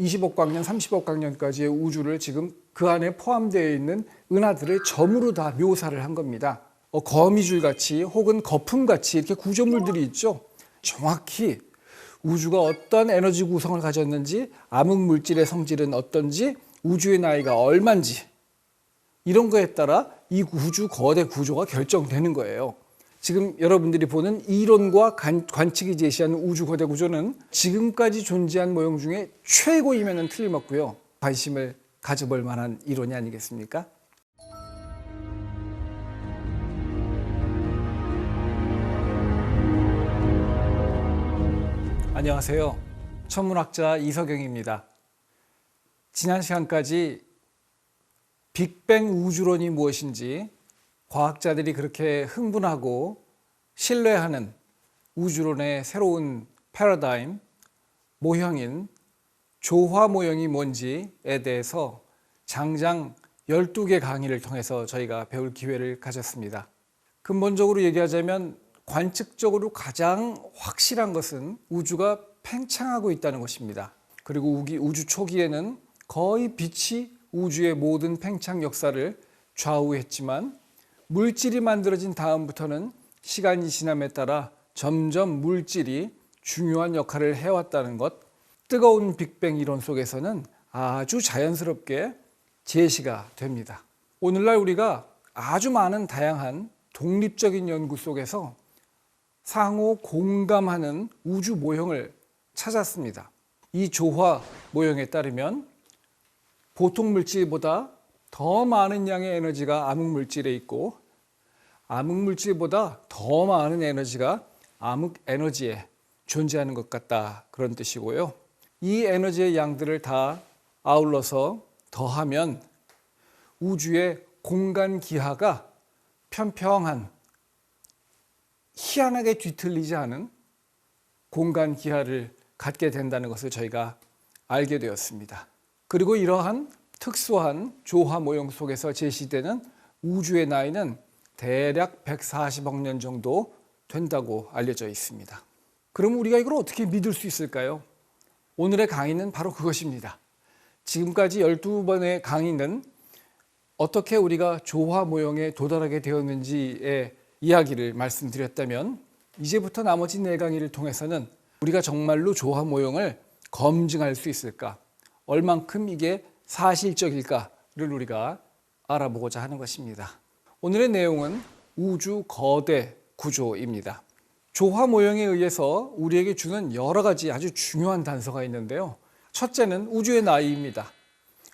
20억 광년, 30억 광년까지의 우주를 지금 그 안에 포함되어 있는 은하들을 점으로 다 묘사를 한 겁니다. 거미줄 같이 혹은 거품 같이 이렇게 구조물들이 있죠. 정확히 우주가 어떤 에너지 구성을 가졌는지, 암흑 물질의 성질은 어떤지, 우주의 나이가 얼마인지 이런 거에 따라 이 우주 거대 구조가 결정되는 거예요. 지금 여러분들이 보는 이론과 관측이 제시하는 우주 거대 구조는 지금까지 존재한 모형 중에 최고이면 틀림없고요. 관심을 가져볼 만한 이론이 아니겠습니까? 안녕하세요. 천문학자 이석영입니다. 지난 시간까지 빅뱅 우주론이 무엇인지 과학자들이 그렇게 흥분하고 신뢰하는 우주론의 새로운 패러다임, 모형인 조화 모형이 뭔지에 대해서 장장 12개 강의를 통해서 저희가 배울 기회를 가졌습니다. 근본적으로 얘기하자면 관측적으로 가장 확실한 것은 우주가 팽창하고 있다는 것입니다. 그리고 우주 초기에는 거의 빛이 우주의 모든 팽창 역사를 좌우했지만 물질이 만들어진 다음부터는 시간이 지남에 따라 점점 물질이 중요한 역할을 해왔다는 것, 뜨거운 빅뱅 이론 속에서는 아주 자연스럽게 제시가 됩니다. 오늘날 우리가 아주 많은 다양한 독립적인 연구 속에서 상호 공감하는 우주 모형을 찾았습니다. 이 조화 모형에 따르면 보통 물질보다 더 많은 양의 에너지가 암흑 물질에 있고 암흑 물질보다 더 많은 에너지가 암흑 에너지에 존재하는 것 같다, 그런 뜻이고요. 이 에너지의 양들을 다 아울러서 더하면 우주의 공간 기하가 평평한, 희한하게 뒤틀리지 않은 공간 기하를 갖게 된다는 것을 저희가 알게 되었습니다. 그리고 이러한 특수한 조화 모형 속에서 제시되는 우주의 나이는 대략 140억 년 정도 된다고 알려져 있습니다. 그럼 우리가 이걸 어떻게 믿을 수 있을까요? 오늘의 강의는 바로 그것입니다. 지금까지 12번의 강의는 어떻게 우리가 조화 모형에 도달하게 되었는지의 이야기를 말씀드렸다면, 이제부터 나머지 4강의를 통해서는 우리가 정말로 조화 모형을 검증할 수 있을까, 얼만큼 이게 사실적일까를 우리가 알아보고자 하는 것입니다. 오늘의 내용은 우주 거대 구조입니다. 조화 모형에 의해서 우리에게 주는 여러 가지 아주 중요한 단서가 있는데요. 첫째는 우주의 나이입니다.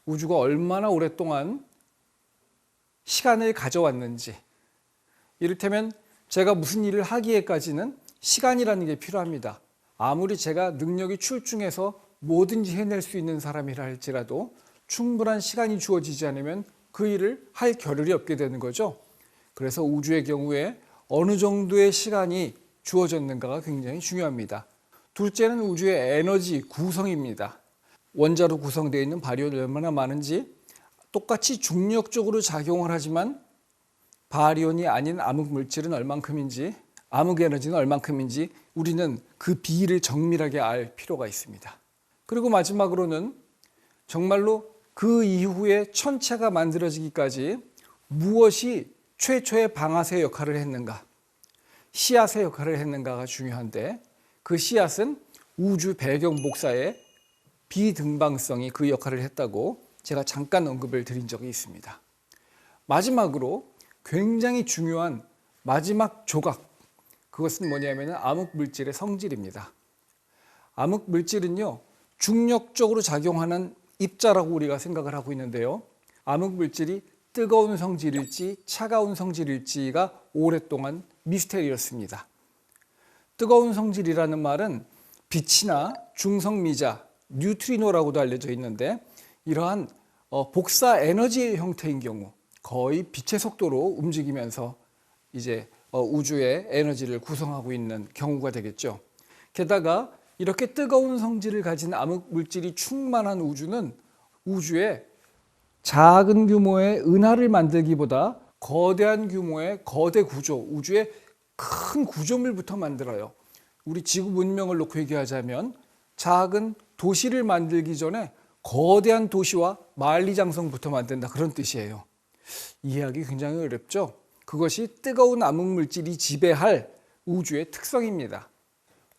우주가 얼마나 오랫동안 시간을 가져왔는지, 이를테면 제가 무슨 일을 하기에까지는 시간이라는 게 필요합니다. 아무리 제가 능력이 출중해서 뭐든지 해낼 수 있는 사람이라 할지라도 충분한 시간이 주어지지 않으면 그 일을 할 겨를이 없게 되는 거죠. 그래서 우주의 경우에 어느 정도의 시간이 주어졌는가가 굉장히 중요합니다. 둘째는 우주의 에너지 구성입니다. 원자로 구성되어 있는 바리온이 얼마나 많은지, 똑같이 중력적으로 작용을 하지만 바리온이 아닌 암흑 물질은 얼만큼인지, 암흑 에너지는 얼만큼인지 우리는 그 비를 정밀하게 알 필요가 있습니다. 그리고 마지막으로는 정말로 그 이후에 천체가 만들어지기까지 무엇이 최초의 방아쇠 역할을 했는가, 씨앗의 역할을 했는가가 중요한데, 그 씨앗은 우주 배경 복사의 비등방성이 그 역할을 했다고 제가 잠깐 언급을 드린 적이 있습니다. 마지막으로 굉장히 중요한 마지막 조각, 그것은 뭐냐면 암흑 물질의 성질입니다. 암흑 물질은요, 중력적으로 작용하는 입자라고 우리가 생각을 하고 있는데요. 암흑 물질이 뜨거운 성질일지 차가운 성질일지가 오랫동안 미스테리였습니다. 뜨거운 성질이라는 말은 빛이나 중성미자, 뉴트리노라고도 알려져 있는데, 이러한 복사 에너지의 형태인 경우 거의 빛의 속도로 움직이면서 이제 우주의 에너지를 구성하고 있는 경우가 되겠죠. 게다가 이렇게 뜨거운 성질을 가진 암흑 물질이 충만한 우주는 우주에 작은 규모의 은하를 만들기보다 거대한 규모의 거대 구조, 우주의 큰 구조물부터 만들어요. 우리 지구 문명을 놓고 얘기하자면 작은 도시를 만들기 전에 거대한 도시와 만리장성부터 만든다, 그런 뜻이에요. 이해하기 굉장히 어렵죠. 그것이 뜨거운 암흑물질이 지배할 우주의 특성입니다.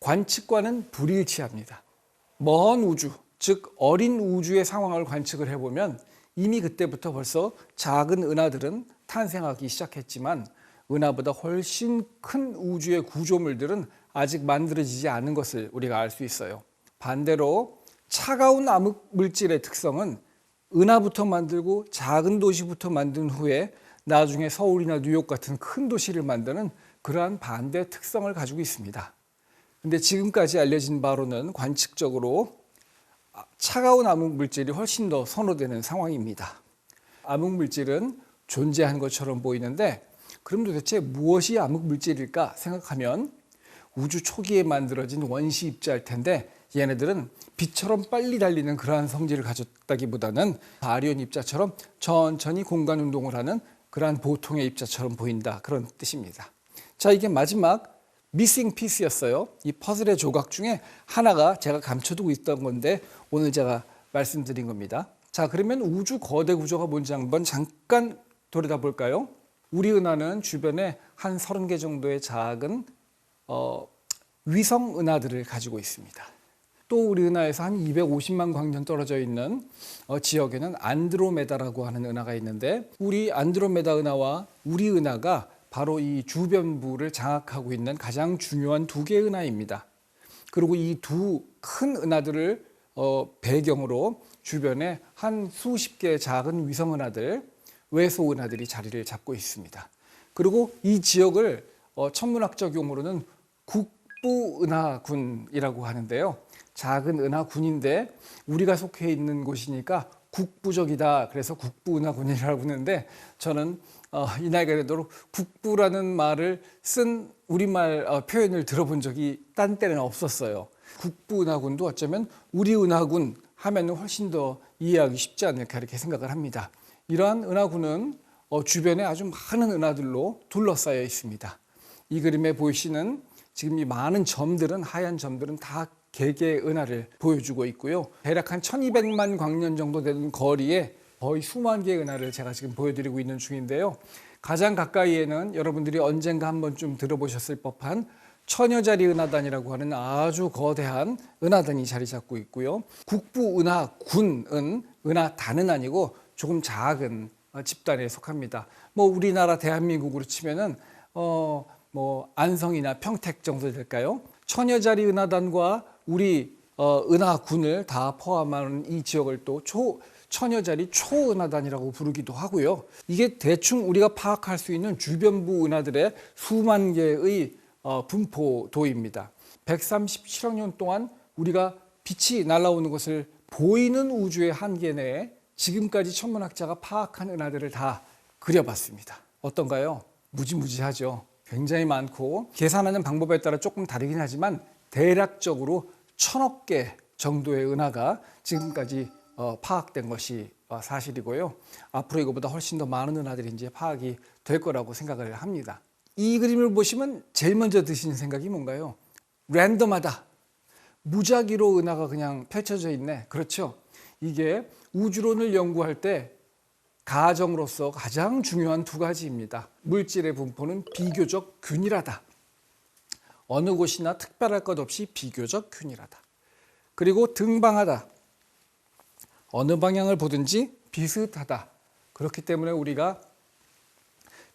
관측과는 불일치합니다. 먼 우주, 즉 어린 우주의 상황을 관측을 해보면 이미 그때부터 벌써 작은 은하들은 탄생하기 시작했지만 은하보다 훨씬 큰 우주의 구조물들은 아직 만들어지지 않은 것을 우리가 알 수 있어요. 반대로 차가운 암흑물질의 특성은 은하부터 만들고 작은 도시부터 만든 후에 나중에 서울이나 뉴욕 같은 큰 도시를 만드는 그러한 반대 특성을 가지고 있습니다. 근데 지금까지 알려진 바로는 관측적으로 차가운 암흑물질이 훨씬 더 선호되는 상황입니다. 암흑물질은 존재한 것처럼 보이는데 그럼 도대체 무엇이 암흑물질일까 생각하면 우주 초기에 만들어진 원시 입자일 텐데 얘네들은 빛처럼 빨리 달리는 그러한 성질을 가졌다기보다는 바리온 입자처럼 천천히 공간 운동을 하는 그러한 보통의 입자처럼 보인다, 그런 뜻입니다. 자, 이게 마지막 미싱 피스였어요. 이 퍼즐의 조각 중에 하나가 제가 감춰두고 있던 건데 오늘 제가 말씀드린 겁니다. 자, 그러면 우주 거대 구조가 뭔지 한번 잠깐 들여다볼까요? 우리 은하는 주변에 한 30개 정도의 작은 위성 은하들을 가지고 있습니다. 또 우리 은하에서 한 250만 광년 떨어져 있는 지역에는 안드로메다라고 하는 은하가 있는데 우리 안드로메다 은하와 우리 은하가 바로 이 주변부를 장악하고 있는 가장 중요한 두 개의 은하입니다. 그리고 이 두 큰 은하들을 배경으로 주변에 한 수십 개의 작은 위성 은하들, 외소 은하들이 자리를 잡고 있습니다. 그리고 이 지역을 천문학적 용어로는 국부 은하군이라고 하는데요. 작은 은하군인데 우리가 속해 있는 곳이니까 국부적이다, 그래서 국부은하군이라고 하는데 저는 이 나이가 되도록 국부라는 말을 쓴 우리말 표현을 들어본 적이 딴 때는 없었어요. 국부은하군도 어쩌면 우리 은하군 하면 훨씬 더 이해하기 쉽지 않을까 이렇게 생각을 합니다. 이러한 은하군은 주변에 아주 많은 은하들로 둘러싸여 있습니다. 이 그림에 보이시는 지금 이 많은 점들은, 하얀 점들은 다 개개의 은하를 보여주고 있고요. 대략 한 1200만 광년 정도 되는 거리에 거의 수만 개의 은하를 제가 지금 보여드리고 있는 중인데요. 가장 가까이에는 여러분들이 언젠가 한 번쯤 들어보셨을 법한 천여자리 은하단이라고 하는 아주 거대한 은하단이 자리 잡고 있고요. 국부 은하군은 은하단은 아니고 조금 작은 집단에 속합니다. 우리나라 대한민국으로 치면은 안성이나 평택 정도 될까요? 천여자리 은하단과 우리 은하군을 다 포함하는 이 지역을 또 천여자리 초은하단이라고 부르기도 하고요. 이게 대충 우리가 파악할 수 있는 주변부 은하들의 수만 개의 분포도입니다. 137억 년 동안 우리가 빛이 날아오는 것을 보이는 우주의 한계 내에 지금까지 천문학자가 파악한 은하들을 다 그려봤습니다. 어떤가요? 무지무지하죠. 굉장히 많고 계산하는 방법에 따라 조금 다르긴 하지만 대략적으로 1000억 개 정도의 은하가 지금까지 파악된 것이 사실이고요. 앞으로 이거보다 훨씬 더 많은 은하들이 이제 파악이 될 거라고 생각을 합니다. 이 그림을 보시면 제일 먼저 드시는 생각이 뭔가요? 랜덤하다. 무작위로 은하가 그냥 펼쳐져 있네. 그렇죠? 이게 우주론을 연구할 때 가정으로서 가장 중요한 두 가지입니다. 물질의 분포는 비교적 균일하다. 어느 곳이나 특별할 것 없이 비교적 균일하다. 그리고 등방하다. 어느 방향을 보든지 비슷하다. 그렇기 때문에 우리가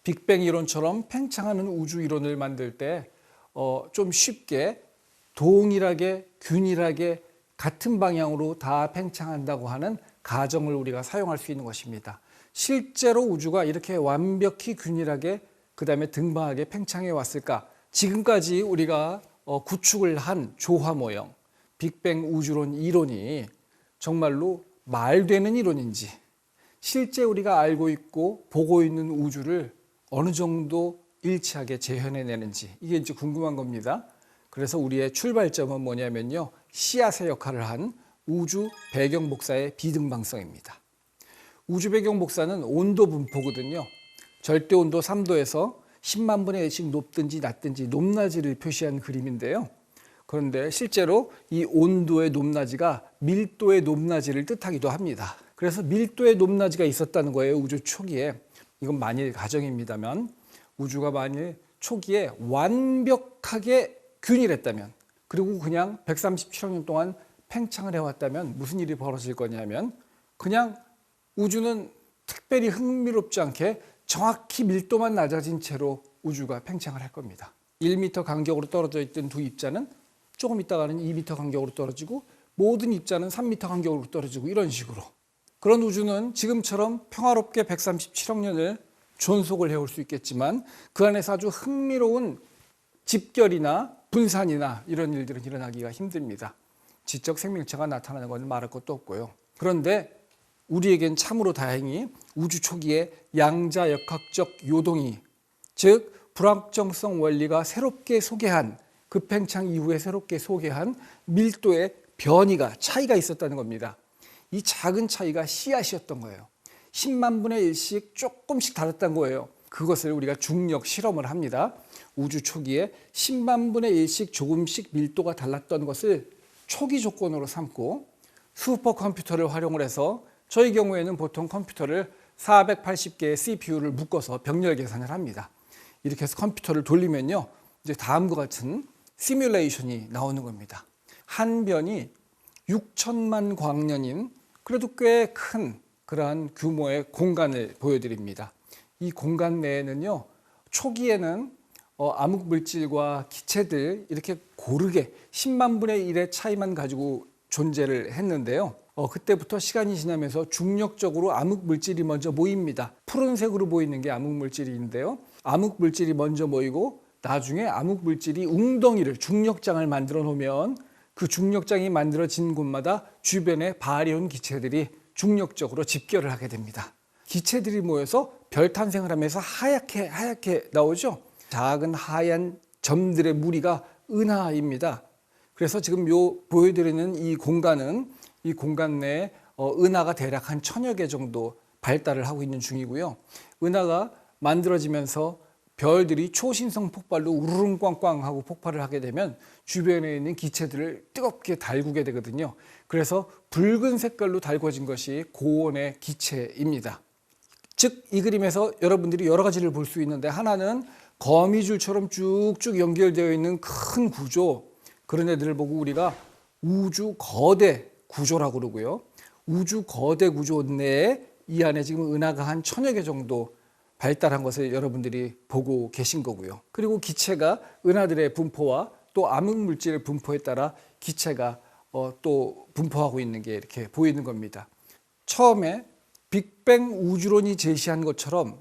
빅뱅 이론처럼 팽창하는 우주 이론을 만들 때 좀 쉽게 동일하게 균일하게 같은 방향으로 다 팽창한다고 하는 가정을 우리가 사용할 수 있는 것입니다. 실제로 우주가 이렇게 완벽히 균일하게 그 다음에 등방하게 팽창해 왔을까? 지금까지 우리가 구축을 한 조화 모형, 빅뱅 우주론 이론이 정말로 말되는 이론인지, 실제 우리가 알고 있고 보고 있는 우주를 어느 정도 일치하게 재현해내는지, 이게 이제 궁금한 겁니다. 그래서 우리의 출발점은 뭐냐면요, 씨앗의 역할을 한 우주 배경 복사의 비등방성입니다. 우주 배경 복사는 온도 분포거든요. 절대 온도 3도에서 10만 분의 1씩 높든지 낮든지 높낮이를 표시한 그림인데요. 그런데 실제로 이 온도의 높낮이가 밀도의 높낮이를 뜻하기도 합니다. 그래서 밀도의 높낮이가 있었다는 거예요. 우주 초기에. 이건 만일 가정입니다만 우주가 만일 초기에 완벽하게 균일했다면, 그리고 그냥 137억 년 동안 팽창을 해왔다면 무슨 일이 벌어질 거냐면, 그냥 우주는 특별히 흥미롭지 않게 정확히 밀도만 낮아진 채로 우주가 팽창을 할 겁니다. 1m 간격으로 떨어져 있던 두 입자는 조금 있다가는 2m 간격으로 떨어지고, 모든 입자는 3m 간격으로 떨어지고, 이런 식으로. 그런 우주는 지금처럼 평화롭게 137억 년을 존속을 해올 수 있겠지만, 그 안에서 아주 흥미로운 집결이나 분산이나 이런 일들은 일어나기가 힘듭니다. 지적 생명체가 나타나는 것을 말할 것도 없고요. 그런데 우리에겐 참으로 다행히 우주 초기에 양자역학적 요동이, 즉 불확정성 원리가 새롭게 소개한, 급팽창 이후에 새롭게 소개한 밀도의 변이가, 차이가 있었다는 겁니다. 이 작은 차이가 씨앗이었던 거예요. 10만 분의 1씩 조금씩 다르다는 거예요. 그것을 우리가 중력 실험을 합니다. 우주 초기에 10만 분의 1씩 조금씩 밀도가 달랐던 것을 초기 조건으로 삼고 슈퍼컴퓨터를 활용을 해서, 저희 경우에는 보통 컴퓨터를 480개의 CPU를 묶어서 병렬 계산을 합니다. 이렇게 해서 컴퓨터를 돌리면요, 이제 다음과 같은 시뮬레이션이 나오는 겁니다. 한 변이 6천만 광년인 그래도 꽤 큰 그러한 규모의 공간을 보여드립니다. 이 공간 내에는요, 초기에는 암흑 물질과 기체들 이렇게 고르게 10만 분의 1의 차이만 가지고 존재를 했는데요. 그때부터 시간이 지나면서 중력적으로 암흑 물질이 먼저 모입니다. 푸른색으로 보이는 게 암흑 물질인데요. 암흑 물질이 먼저 모이고 나중에 암흑 물질이 웅덩이를, 중력장을 만들어 놓으면 그 중력장이 만들어진 곳마다 주변에 바리온 기체들이 중력적으로 집결을 하게 됩니다. 기체들이 모여서 별 탄생을 하면서 하얗게 나오죠. 작은 하얀 점들의 무리가 은하입니다. 그래서 지금 보여드리는 이 공간은, 이 공간 내에 은하가 대략 한 1000여 개 정도 발달을 하고 있는 중이고요. 은하가 만들어지면서 별들이 초신성 폭발로 우르릉 꽝꽝 하고 폭발을 하게 되면 주변에 있는 기체들을 뜨겁게 달구게 되거든요. 그래서 붉은 색깔로 달궈진 것이 고온의 기체입니다. 즉 이 그림에서 여러분들이 여러 가지를 볼 수 있는데, 하나는 거미줄처럼 쭉쭉 연결되어 있는 큰 구조, 그런 애들을 보고 우리가 우주 거대 구조라고 그러고요. 우주 거대 구조 내에 이 안에 지금 은하가 한 1000여 개 정도 발달한 것을 여러분들이 보고 계신 거고요. 그리고 기체가 은하들의 분포와 또 암흑 물질의 분포에 따라 기체가 또 분포하고 있는 게 이렇게 보이는 겁니다. 처음에 빅뱅 우주론이 제시한 것처럼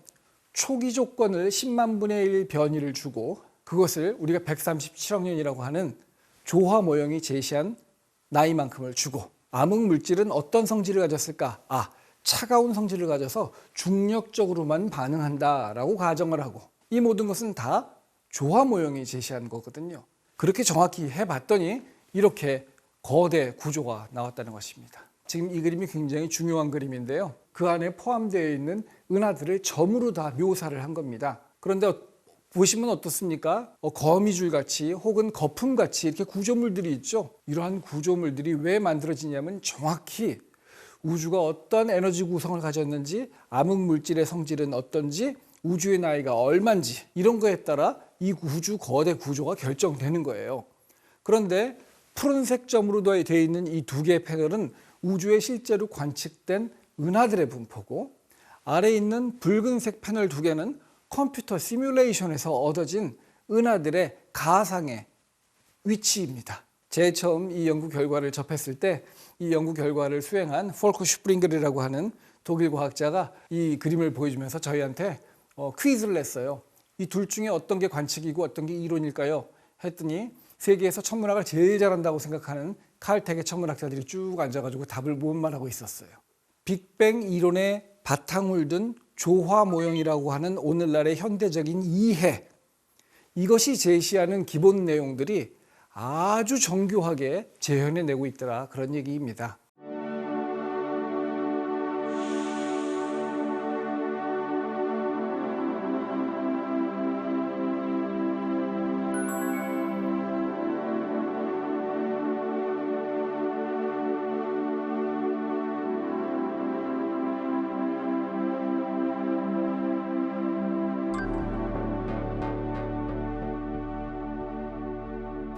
초기 조건을 10만 분의 1 변이를 주고, 그것을 우리가 137억 년이라고 하는 조화 모형이 제시한 나이만큼을 주고, 암흑 물질은 어떤 성질을 가졌을까? 차가운 성질을 가져서 중력적으로만 반응한다라고 가정을 하고, 이 모든 것은 다 조화 모형이 제시한 거거든요. 그렇게 정확히 해봤더니 이렇게 거대 구조가 나왔다는 것입니다. 지금 이 그림이 굉장히 중요한 그림인데요. 그 안에 포함되어 있는 은하들을 점으로 다 묘사를 한 겁니다. 그런데 보시면 어떻습니까? 거미줄 같이 혹은 거품 같이 이렇게 구조물들이 있죠. 이러한 구조물들이 왜 만들어지냐면 정확히 우주가 어떤 에너지 구성을 가졌는지, 암흑 물질의 성질은 어떤지, 우주의 나이가 얼마인지, 이런 거에 따라 이 우주 거대 구조가 결정되는 거예요. 그런데 푸른색 점으로 되어 있는 이 두 개의 패널은 우주에 실제로 관측된 은하들의 분포고, 아래에 있는 붉은색 패널 두 개는 컴퓨터 시뮬레이션에서 얻어진 은하들의 가상의 위치입니다. 제일 처음 이 연구 결과를 접했을 때, 이 연구 결과를 수행한 폴커 슈프링글이라고 하는 독일 과학자가 이 그림을 보여주면서 저희한테 퀴즈를 냈어요. 이 둘 중에 어떤 게 관측이고 어떤 게 이론일까요? 했더니 세계에서 천문학을 제일 잘한다고 생각하는 칼텍의 천문학자들이 쭉 앉아가지고 답을 못말하고 있었어요. 빅뱅 이론의 바탕을 둔 조화 모형이라고 하는 오늘날의 현대적인 이해, 이것이 제시하는 기본 내용들이 아주 정교하게 재현해내고 있더라, 그런 얘기입니다.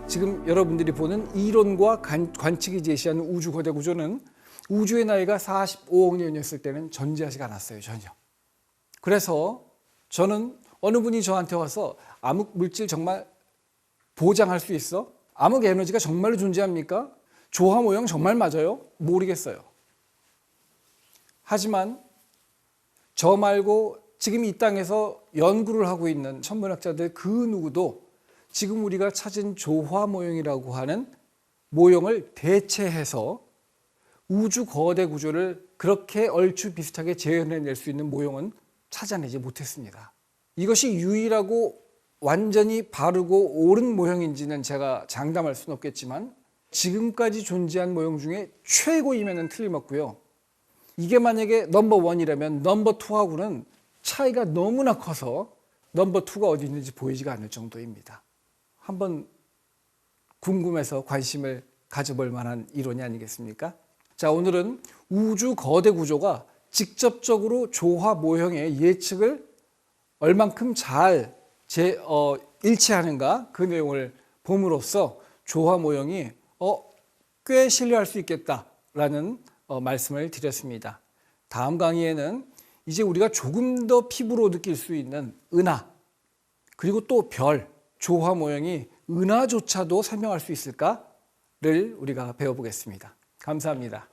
지금 여러분들이 보는 이론과 관측이 제시하는 우주 거대 구조는 우주의 나이가 45억 년이었을 때는 존재하지 않았어요, 전혀. 그래서 저는 어느 분이 저한테 와서 암흑 물질 정말 보장할 수 있어? 암흑 에너지가 정말로 존재합니까? 조화 모형 정말 맞아요? 모르겠어요. 하지만 저 말고 지금 이 땅에서 연구를 하고 있는 천문학자들 그 누구도 지금 우리가 찾은 조화 모형이라고 하는 모형을 대체해서 우주 거대 구조를 그렇게 얼추 비슷하게 재현해낼 수 있는 모형은 찾아내지 못했습니다. 이것이 유일하고 완전히 바르고 옳은 모형인지는 제가 장담할 수는 없겠지만 지금까지 존재한 모형 중에 최고임에는 틀림없고요. 이게 만약에 넘버 원이라면 넘버 투하고는 차이가 너무나 커서 넘버 투가 어디 있는지 보이지가 않을 정도입니다. 한번 궁금해서 관심을 가져볼 만한 이론이 아니겠습니까? 자, 오늘은 우주 거대 구조가 직접적으로 조화 모형의 예측을 얼만큼 잘 일치하는가 그 내용을 봄으로써 조화 모형이 꽤 신뢰할 수 있겠다라는 말씀을 드렸습니다. 다음 강의에는 이제 우리가 조금 더 피부로 느낄 수 있는 은하 그리고 또 별, 조화 모형이 은하조차도 설명할 수 있을까를 우리가 배워보겠습니다. 감사합니다.